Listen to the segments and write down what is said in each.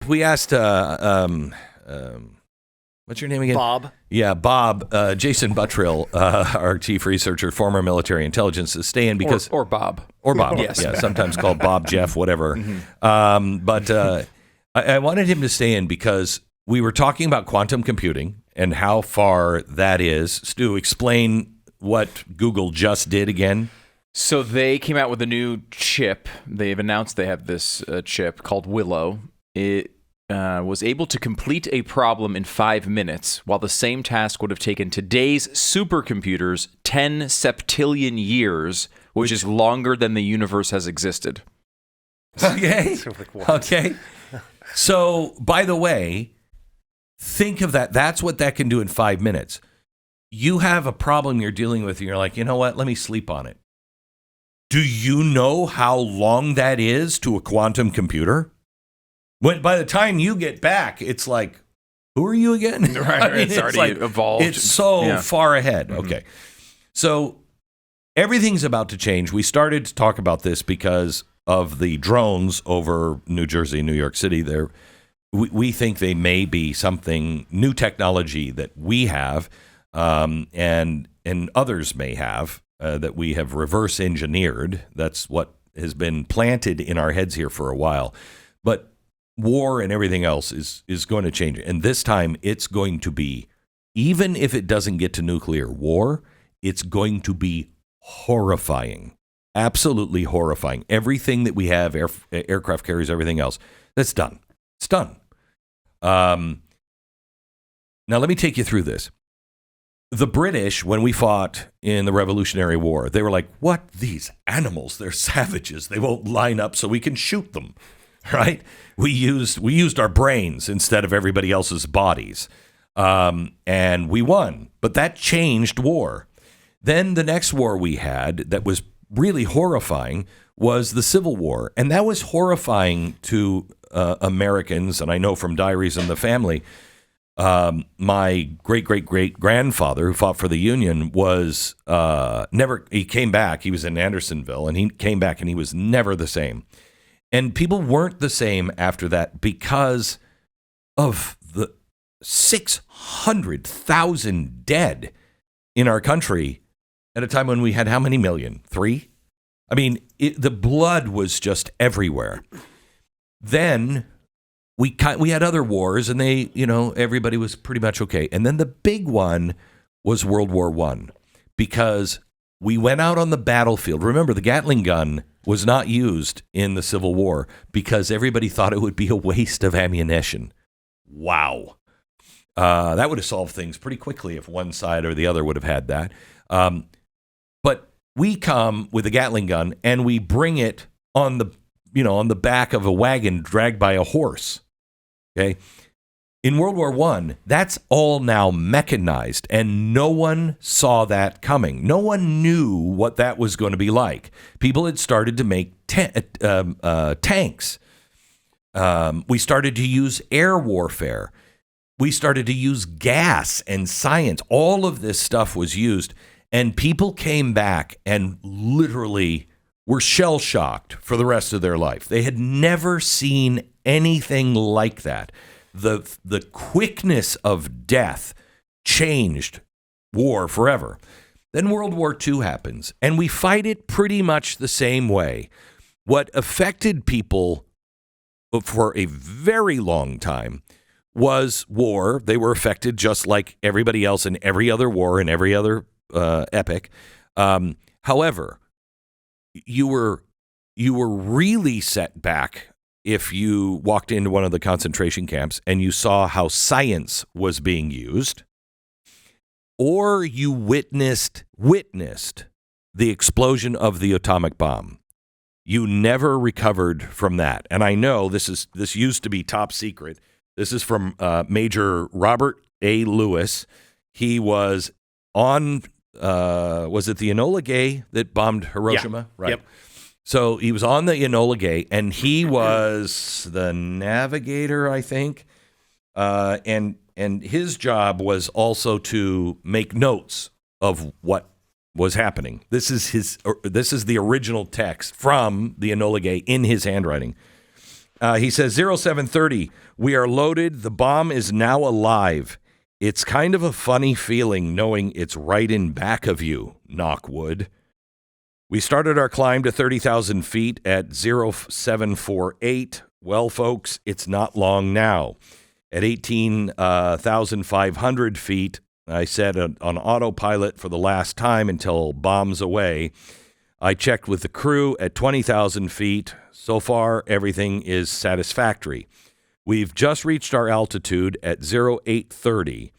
we asked what's your name again? Bob. Yeah, Bob. Jason Buttrill, our chief researcher, former military intelligence, to stay in because or Bob. Or Bob, yes. Yeah, sometimes called Bob, Jeff, whatever. But I wanted him to stay in because we were talking about quantum computing and how far that is. Stu, explain what Google just did again. So they came out with a new chip. They've announced they have this chip called Willow. It was able to complete a problem in 5 minutes, while the same task would have taken today's supercomputers 10 septillion years, which is longer than the universe has existed. Okay. Okay. So, by the way, think of that. That's what that can do in 5 minutes. You have a problem you're dealing with, and you're like, you know what? Let me sleep on it. Do you know how long that is to a quantum computer? When by the time you get back, it's like, who are you again? Right, I mean, it's already like, evolved. It's so far ahead. Mm-hmm. Okay. So everything's about to change. We started to talk about this because of the drones over New Jersey, New York City. We think they may be something new technology that we have, and others may have, that we have reverse engineered. That's what has been planted in our heads here for a while. But war and everything else is going to change. And this time it's going to be, even if it doesn't get to nuclear war, it's going to be horrifying. Absolutely horrifying. Everything that we have, aircraft carriers, everything else, that's done. It's done. Now let me take you through this. The British, when we fought in the Revolutionary War, they were like, what? These animals, they're savages. They won't line up so we can shoot them. Right? We used our brains instead of everybody else's bodies, and we won. But that changed war. Then the next war we had that was really horrifying was the Civil War, and that was horrifying to Americans. And I know from Diaries in the Family, my great-great-great-grandfather who fought for the Union was he came back. He was in Andersonville, and he came back, and he was never the same. And people weren't the same after that because of the 600,000 dead in our country at a time when we had how many million? 3? I mean, the blood was just everywhere. Then we had other wars, and everybody was pretty much okay. And then the big one was World War I, because we went out on the battlefield. Remember, the Gatling gun was not used in the Civil War because everybody thought it would be a waste of ammunition. Wow. That would have solved things pretty quickly if one side or the other would have had that. But we come with a Gatling gun and we bring it on the back of a wagon dragged by a horse. Okay. In World War I, that's all now mechanized, and no one saw that coming. No one knew what that was going to be like. People had started to make tanks. We started to use air warfare. We started to use gas and science. All of this stuff was used, and people came back and literally were shell-shocked for the rest of their life. They had never seen anything like that. The quickness of death changed war forever. Then World War II happens, and we fight it pretty much the same way. What affected people for a very long time was war. They were affected just like everybody else in every other war and every other epic. However, you were really set back if you walked into one of the concentration camps and you saw how science was being used, or you witnessed the explosion of the atomic bomb. You never recovered from that. And I know this used to be top secret. This is from Major Robert A. Lewis. He was on, was it the Enola Gay that bombed Hiroshima? Yeah. Right. Yep. So he was on the Enola Gay, and he was the navigator, I think. And his job was also to make notes of what was happening. This is the original text from the Enola Gay in his handwriting. He says 0730, we are loaded. The bomb is now alive. It's kind of a funny feeling knowing it's right in back of you, knock wood. We started our climb to 30,000 feet at 0748. Well, folks, it's not long now. At 18,500 feet, I said on autopilot for the last time until bombs away. I checked with the crew at 20,000 feet. So far, everything is satisfactory. We've just reached our altitude at 0830.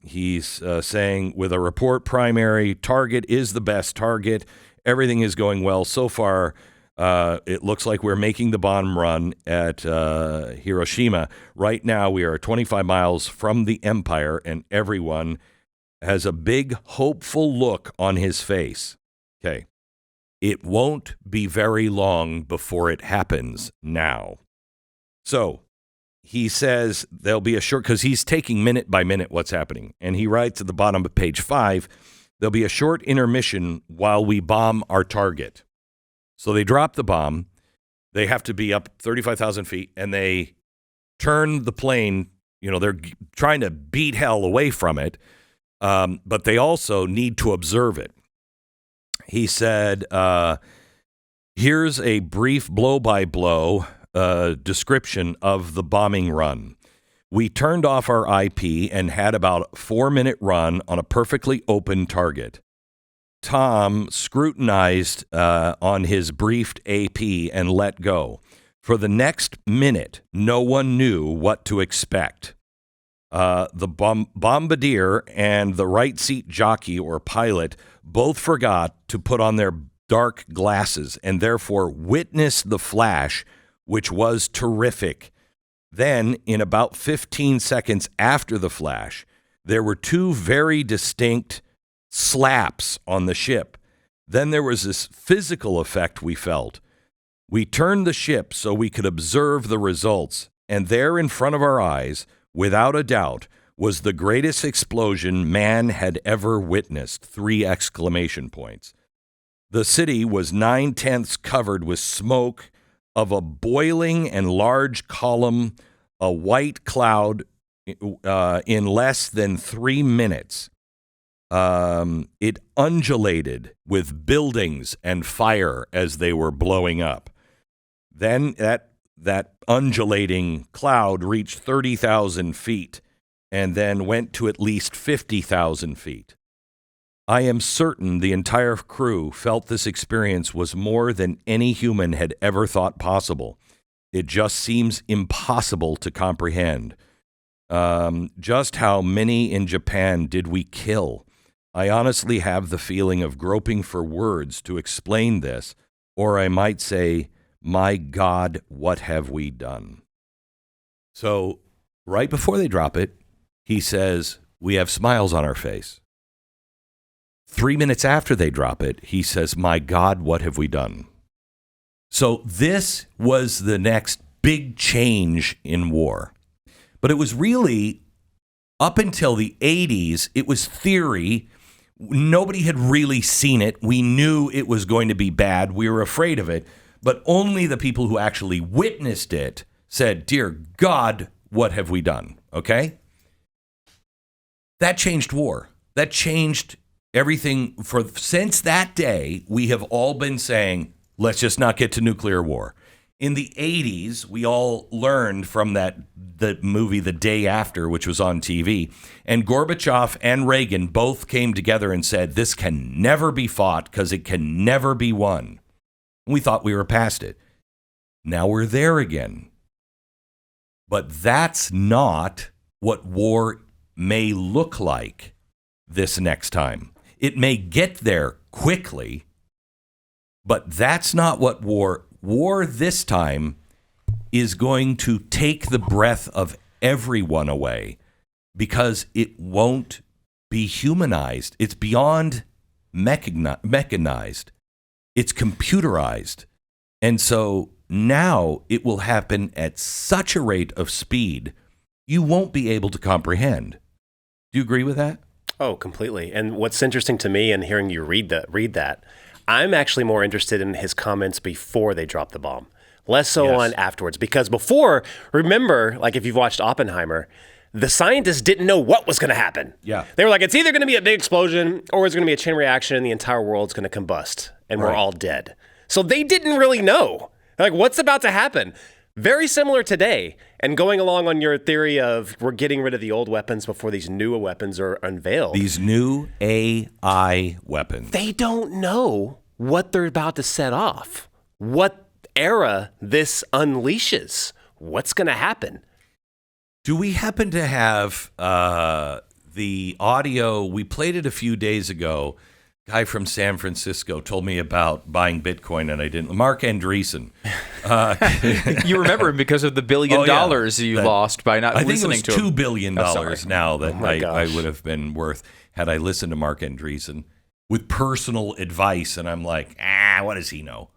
He's saying with a report primary, target is the best target. Everything is going well so far. It looks like we're making the bomb run at Hiroshima. Right now, we are 25 miles from the Empire, and everyone has a big, hopeful look on his face. Okay. It won't be very long before it happens now. So he says there'll be a short, because he's taking minute by minute what's happening. And he writes at the bottom of page 5, there'll be a short intermission while we bomb our target. So they drop the bomb. They have to be up 35,000 feet, and they turn the plane. They're trying to beat hell away from it, but they also need to observe it. He said, here's a brief blow-by-blow description of the bombing run. We turned off our IP and had about a 4-minute run on a perfectly open target. Tom scrutinized on his briefed AP and let go. For the next minute, no one knew what to expect. The bombardier and the right seat jockey or pilot both forgot to put on their dark glasses and therefore witnessed the flash, which was terrific. Then, in about 15 seconds after the flash, there were 2 very distinct slaps on the ship. Then there was this physical effect we felt. We turned the ship so we could observe the results, and there in front of our eyes, without a doubt, was the greatest explosion man had ever witnessed. 3 exclamation points. The city was 9/10 covered with smoke of a boiling and large column, a white cloud in less than 3 minutes. It undulated with buildings and fire as they were blowing up. Then that undulating cloud reached 30,000 feet and then went to at least 50,000 feet. I am certain the entire crew felt this experience was more than any human had ever thought possible. It just seems impossible to comprehend. Just how many in Japan did we kill? I honestly have the feeling of groping for words to explain this, or I might say, my God, what have we done? So right before they drop it, he says, we have smiles on our face. 3 minutes after they drop it, he says, my God, what have we done? So this was the next big change in war. But it was really, up until the 80s, it was theory. Nobody had really seen it. We knew it was going to be bad. We were afraid of it. But only the people who actually witnessed it said, dear God, what have we done? Okay? That changed war. That changed everything. Since that day, we have all been saying, let's just not get to nuclear war. In the 80s, we all learned from the movie The Day After, which was on TV, and Gorbachev and Reagan both came together and said, this can never be fought because it can never be won. We thought we were past it. Now we're there again. But that's not what war may look like this next time. It may get there quickly, but that's not what war this time is going to take the breath of everyone away because it won't be humanized. It's beyond mechanized. It's computerized. And so now it will happen at such a rate of speed, you won't be able to comprehend. Do you agree with that? Oh, completely. And what's interesting to me and hearing you read that, I'm actually more interested in his comments before they drop the bomb. less so Yes. on afterwards. Because before, remember, like if you've watched Oppenheimer, the scientists didn't know what was going to happen. Yeah. They were like, it's either going to be a big explosion or it's going to be a chain reaction and the entire world's going to combust and we're all dead. So they didn't really know. They're like, what's about to happen? Very similar today. And going along on your theory of we're getting rid of the old weapons before these newer weapons are unveiled. These new AI weapons. They don't know what they're about to set off, what era this unleashes, what's going to happen. Do we happen to have the audio? We played it a few days ago. Guy from San Francisco told me about buying Bitcoin, and I didn't. Mark Andreessen. You remember him because of the $1 billion you lost by not listening to him. I think it was $2 billion now that I would have been worth had I listened to Mark Andreessen with personal advice. And I'm like, what does he know?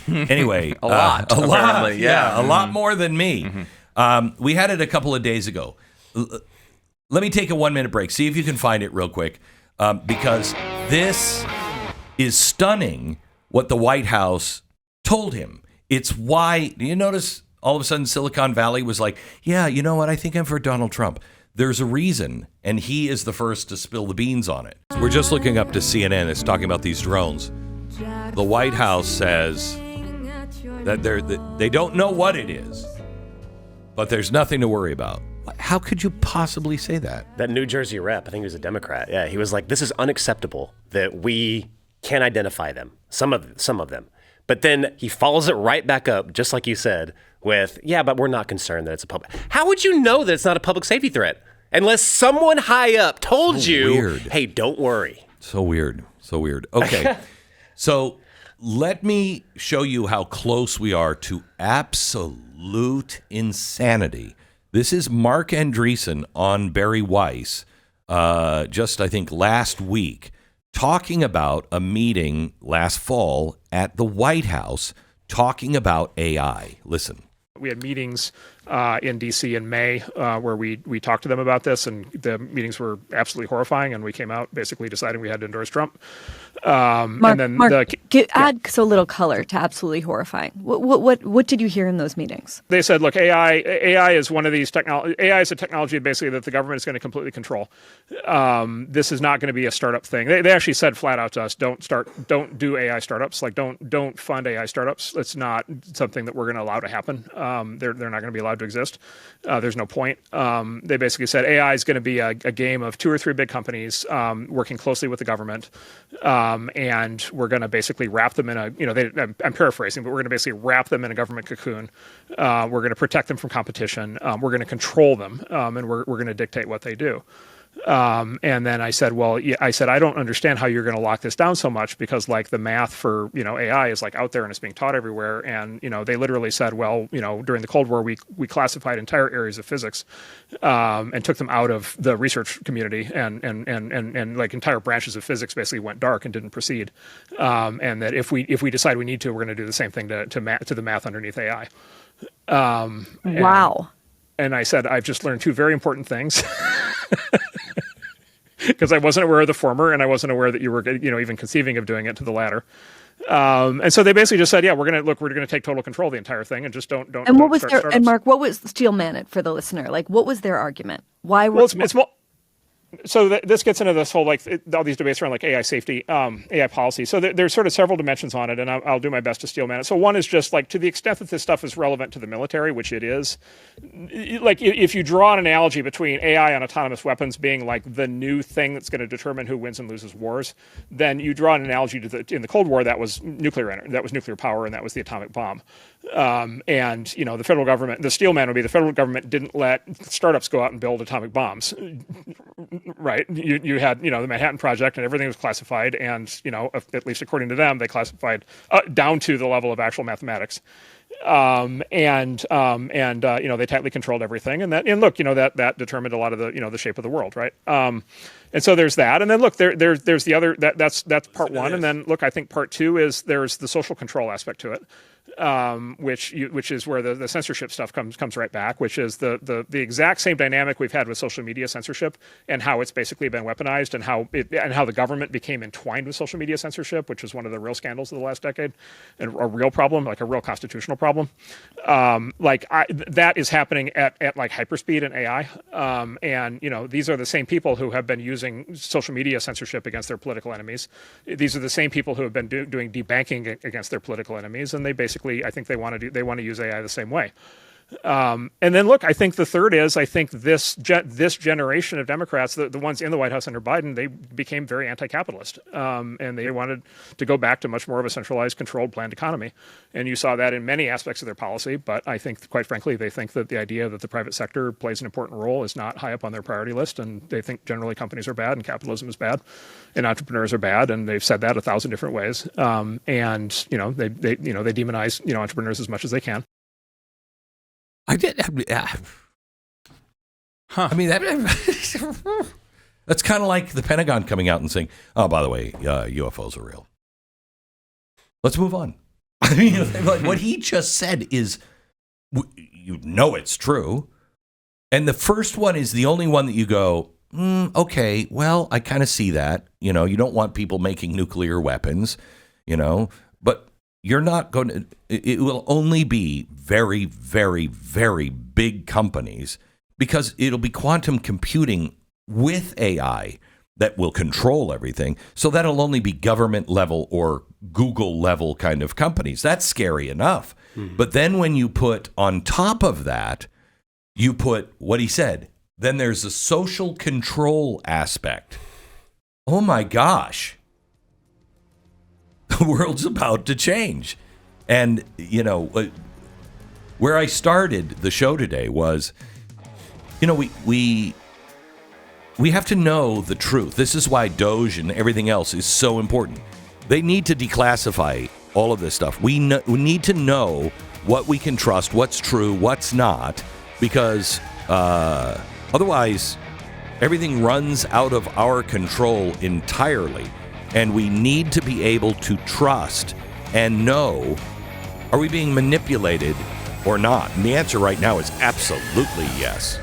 Anyway, a lot, yeah, a lot more than me. We had it a couple of days ago. Let me take a 1-minute break. See if you can find it real quick. Because this is stunning what the White House told him. It's why, do you notice all of a sudden Silicon Valley was like, yeah, you know what? I think I'm for Donald Trump. There's a reason, and he is the first to spill the beans on it. We're just looking up to CNN. It's talking about these drones. The White House says that they don't know what it is, but there's nothing to worry about. How could you possibly say that? That New Jersey rep, I think he was a Democrat. Yeah, he was like, this is unacceptable that we can't identify them, some of them. But then he follows it right back up, just like you said, with, yeah, but we're not concerned that it's a public. How would you know that it's not a public safety threat? Unless someone high up told you, hey, don't worry. So weird. Okay. So let me show you how close we are to absolute insanity. This is Mark Andreessen on Barry Weiss, just I think last week, talking about a meeting last fall at the White House, talking about AI. Listen. We had meetings in D.C. in May where we talked to them about this, and the meetings were absolutely horrifying, and we came out basically deciding we had to endorse Trump. Mark, add so little color to absolutely horrifying. What did you hear in those meetings? They said, look, AI is one of these technology. AI is a technology basically that the government is going to completely control. This is not going to be a startup thing. They actually said flat out to us, don't do AI startups. Like don't fund AI startups. It's not something that we're going to allow to happen. They're not going to be allowed to exist. There's no point. They basically said AI is going to be a game of 2 or 3 big companies working closely with the government. And we're going to basically wrap them in I'm paraphrasing, but we're going to basically wrap them in a government cocoon. We're going to protect them from competition. We're going to control them, and we're going to dictate what they do. And then I said, I don't understand how you're going to lock this down so much, because like the math for, AI is like out there and it's being taught everywhere. And, they literally said, during the Cold War, we classified entire areas of physics, and took them out of the research community, and like entire branches of physics basically went dark and didn't proceed. And that if we decide we need to, we're going to do the same thing to the math underneath AI. Wow. And I said, I've just learned 2 very important things. Because I wasn't aware of the former, and I wasn't aware that you were, even conceiving of doing it to the latter. And so they basically just said, yeah, we're going to take total control of the entire thing, and just don't. And what was their, and Mark, what was Steel Managed for the listener? Like, what was their argument? Why? So this gets into this whole all these debates around like AI safety, AI policy. So there's sort of several dimensions on it, and I'll do my best to steel man it. So one is just like, to the extent that this stuff is relevant to the military, which it is. Like if you draw an analogy between AI and autonomous weapons being like the new thing that's going to determine who wins and loses wars, then you draw an analogy to in the Cold War that was nuclear power, and that was the atomic bomb. And the federal government, the steel man would be the federal government didn't let startups go out and build atomic bombs. Right. You had, the Manhattan Project, and everything was classified. And, at least according to them, they classified down to the level of actual mathematics. They tightly controlled everything. And that determined a lot of the shape of the world. Right. And so there's that. And then look, there's the other, that's part one. And then look, I think part 2 is there's the social control aspect to it. which is where the censorship stuff comes right back, which is the exact same dynamic we've had with social media censorship and how it's basically been weaponized and how the government became entwined with social media censorship, which is one of the real scandals of the last decade and a real problem, like a real constitutional problem. That is happening at like hyperspeed in AI. And these are the same people who have been using social media censorship against their political enemies. These are the same people who have been doing debanking against their political enemies, and they basically, I think they want to use AI the same way. And then look, I think the third is, I think this generation of Democrats, the ones in the White House under Biden, they became very anti-capitalist, and they wanted to go back to much more of a centralized, controlled, planned economy. And you saw that in many aspects of their policy. But I think, quite frankly, they think that the idea that the private sector plays an important role is not high up on their priority list, and they think generally companies are bad and capitalism is bad and entrepreneurs are bad, and they've said that 1,000 different ways. And they demonize entrepreneurs as much as they can. I did. I mean, that's kind of like the Pentagon coming out and saying, "Oh, by the way, UFOs are real." Let's move on. I mean, like what he just said is, it's true, and the first one is the only one that you go, okay, well, I kind of see that. You don't want people making nuclear weapons, but you're not going to, it will only be very, very, very big companies, because it'll be quantum computing with AI that will control everything. So that'll only be government level or Google level kind of companies. That's scary enough. But then when you put on top of that, you put what he said, then there's a social control aspect. Oh my gosh. The world's about to change. And, where I started the show today was, we have to know the truth. This is why Doge and everything else is so important. They need to declassify all of this stuff. We need to know what we can trust, what's true, what's not, because otherwise everything runs out of our control entirely. And we need to be able to trust and know, are we being manipulated or not? And the answer right now is absolutely yes.